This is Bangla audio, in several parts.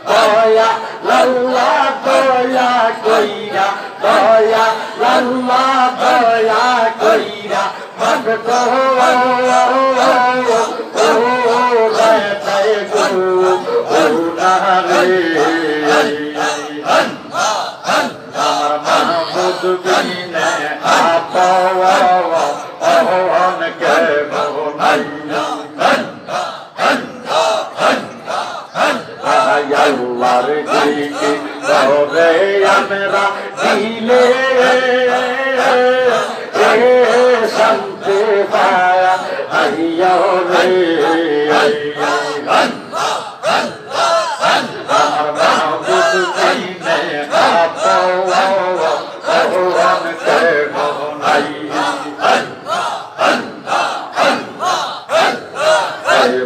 দয়া লাল্লা দয়া কইরা দয়া লাল্লা দয়া কইরা ভক্ত আমরা দিলে শান্তি পায়া আইয়া রে আমার মাহবুব দিনে আপন কে নাই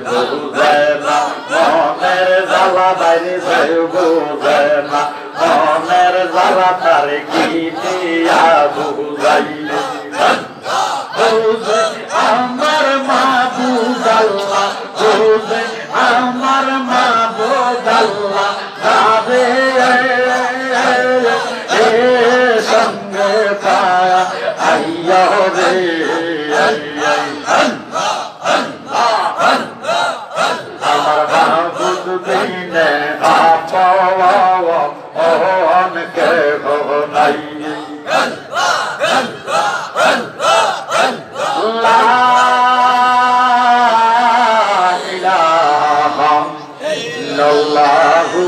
বুঝে না মনের জ্বালা বাইরে বুঝে না মনের জ্বালা তার কি দিয়া বুঝাইলে বুঝে আমার মাহবুব আল্লাহ বুঝে আমার মাহবুব আল্লাহ যাবে এ সঙ্গে পায়া আইয়া রে আমার মাহবুব দিনে আপন কে নাই লা ইলাহা ইল্লাল্লাহু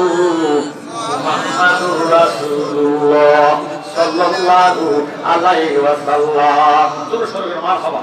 মুহাম্মাদুর রাসূলুল্লাহ সাল্লাল্লাহু আলাইহি ওয়াসাল্লাম। মারহাবা।